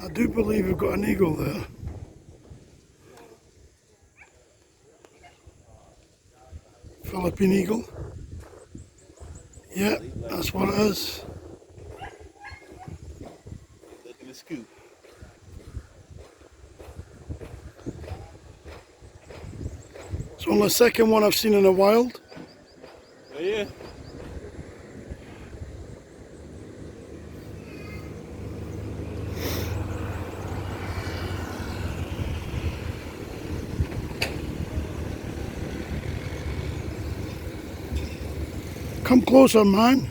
I do believe we've got an eagle there. Philippine Eagle. Yeah, that's what it is. Look at the scoop. It's only the second one I've seen in the wild. Oh yeah. Come closer, man.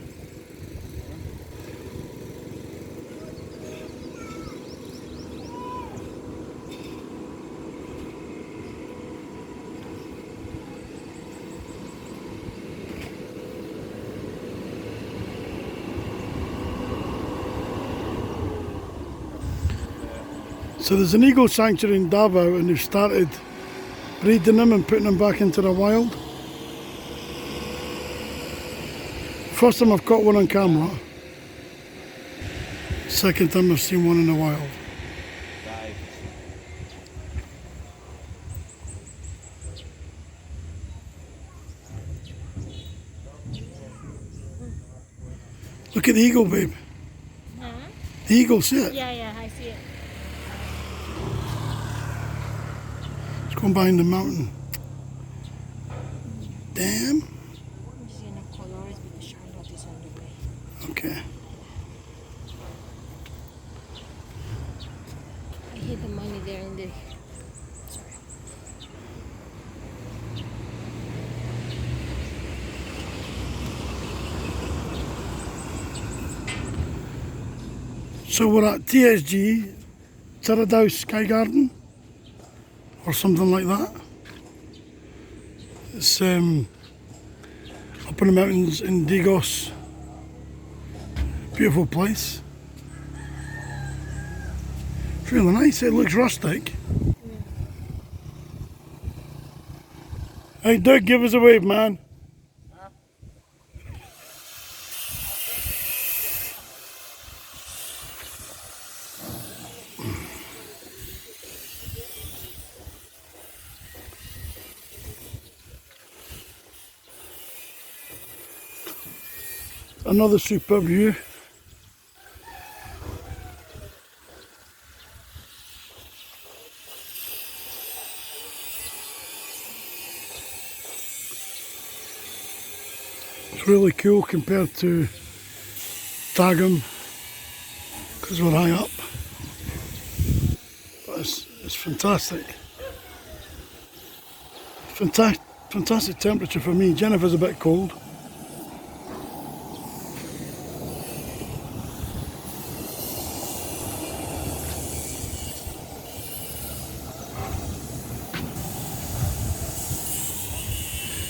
So there's an eagle sanctuary in Davao and they've started breeding them and putting them back into the wild. First time I've caught one on camera. Second time I've seen one in the wild. Look at the eagle, babe. Huh? The eagle, see it? Yeah, I see it. It's going behind the mountain. Damn. I'm just gonna color it because Charlotte is on the way. Okay. I hid the money there in the... Sorry. So we're at TSG, Teradao Sky Garden, or something like that. It's up in the mountains in Digos. Beautiful place. It's really nice, it looks rustic. Hey Doug, give us a wave, man. Another superb view. It's really cool compared to Tagum because we're high up. But it's fantastic. Fantastic temperature for me. Jennifer's a bit cold.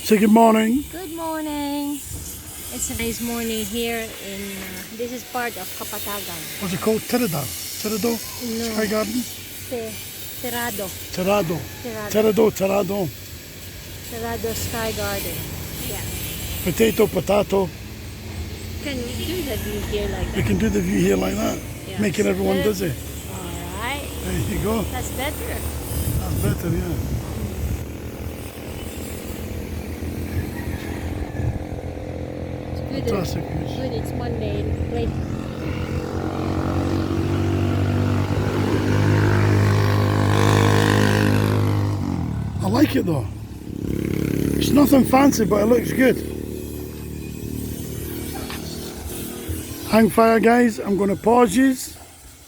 Say good morning. Good morning. It's a nice morning here in... this is part of Kapatagan. What's it called? Teradao? Teradao? No. Sky Garden? Terado. Terado. Terado. Terado. Terado Sky Garden. Yeah. Potato. Can we do the view here like You that? can do the view here like that, Yeah. making everyone Good. dizzy. Alright. There you go. That's better. That's better, yeah. Good. Fantastic views. Good, it's Monday. Wait. I like it though. It's nothing fancy, but it looks good. Hang fire, guys. I'm going to pause yous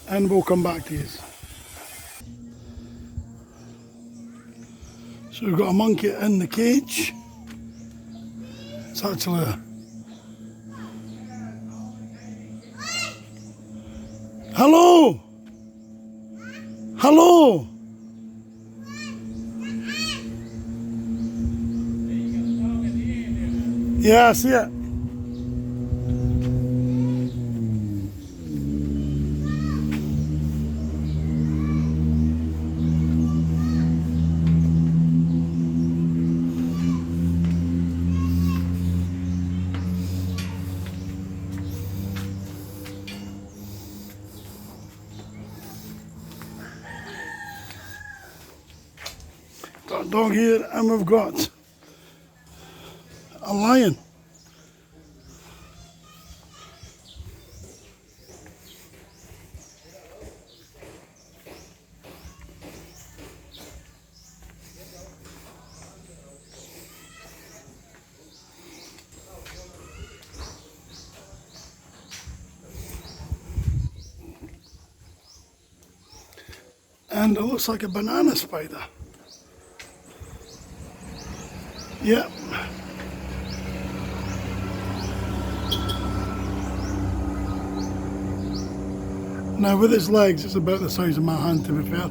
and we'll come back to yous. So we've got a monkey in the cage. It's actually a... Hello! Hello! Yeah, I see it. Got a dog here, and we've got a lion. And it looks like a banana spider. Yep. Now with its legs, it's about the size of my hand, to be fair.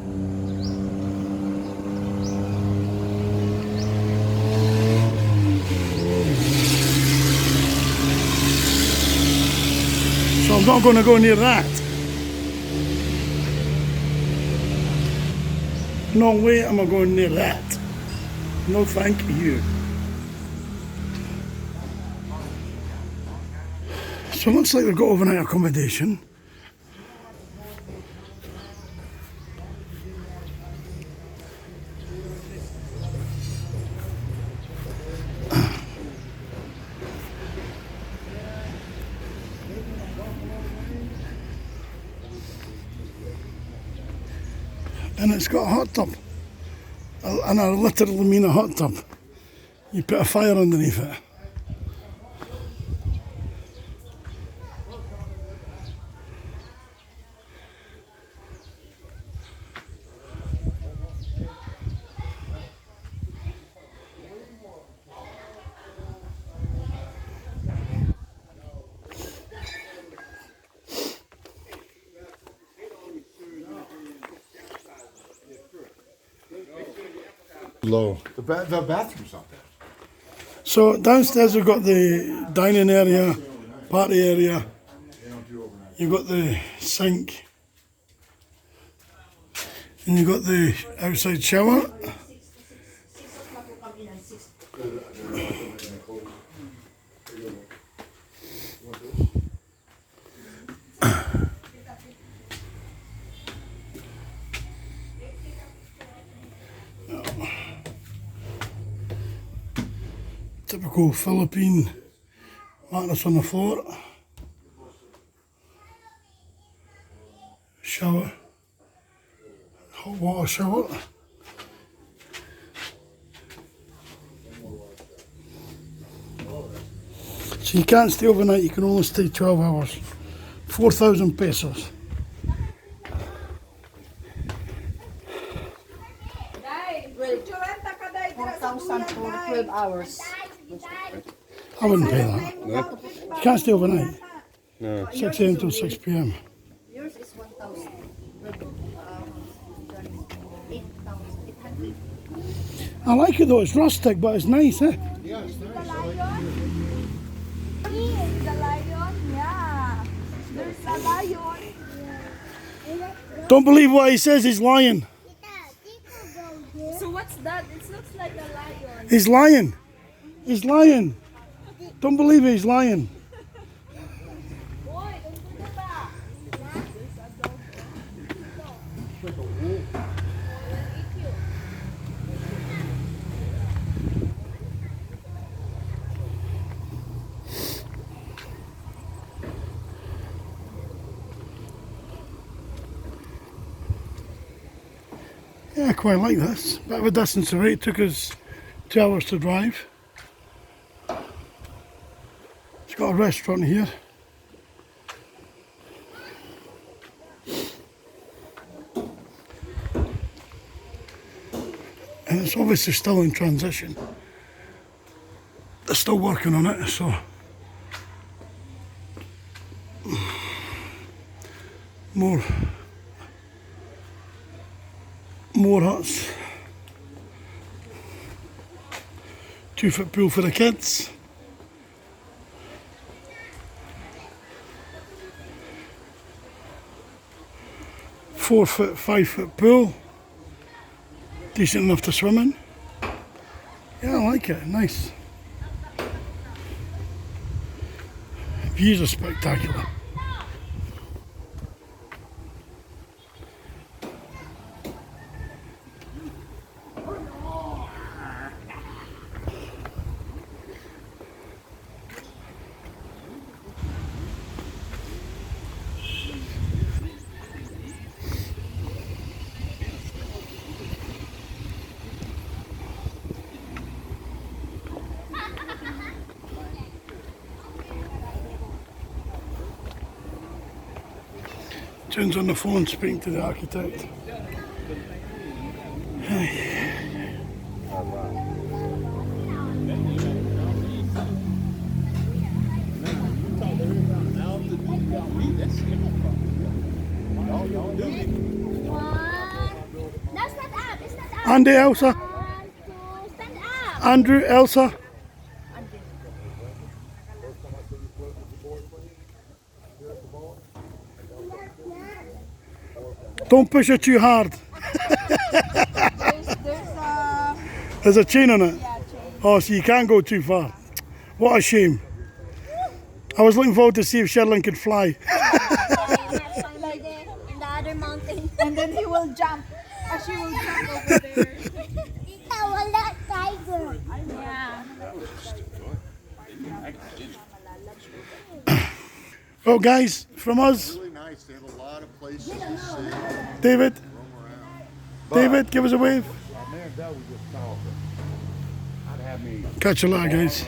So I'm not going to go near that. No way am I going near that. No thank you. So it looks like they've got overnight accommodation. And it's got a hot tub. And I literally mean a hot tub. You put a fire underneath it. Low. The bathroom's not there. So downstairs we've got the dining area, party area. You've got the sink. And you've got the outside shower. Typical Philippine mattress on the floor. Shower. Hot water shower. So you can't stay overnight, you can only stay 12 hours. 4,000 pesos. For 12 hours. I wouldn't pay that. No? You can't stay overnight. No. 6 a.m. till 6 p.m. Yours is 1,000. 8,800. I like it though, it's rustic, but it's nice, eh? Yeah, it's The lion? The lion? Yeah. There's a lion. Don't believe what he says, he's lying. So what's that? It looks like a lion. He's lying. He's lying. Don't believe it, he's lying. Boy, don't do that. Yeah, I quite like this. Bit of a distance away, it took us 2 hours to drive. It's got a restaurant here. And it's obviously still in transition. They're still working on it, so more huts. 2-foot pool for the kids. 4-foot, 5-foot pool. Decent enough to swim in. Yeah, I like it, nice. Views are spectacular. Jen's on the phone speaking to the architect. That's not up. It's not up. Andy, Elsa. 1, 2, stand up. Andrew, Elsa. Don't push it too hard. There's a chain on it. Oh, so you can't go too far. What a shame. I was looking forward to see if Sherlyn could fly. Like in the other mountain. And then he will jump. She will jump over there. Wala tiger. Yeah. Well, guys, from us, Really nice. They have a lot of places to see. David. Roam around. David, give us a wave. Man, that was just powerful. I'd have me. Catch you later, guys.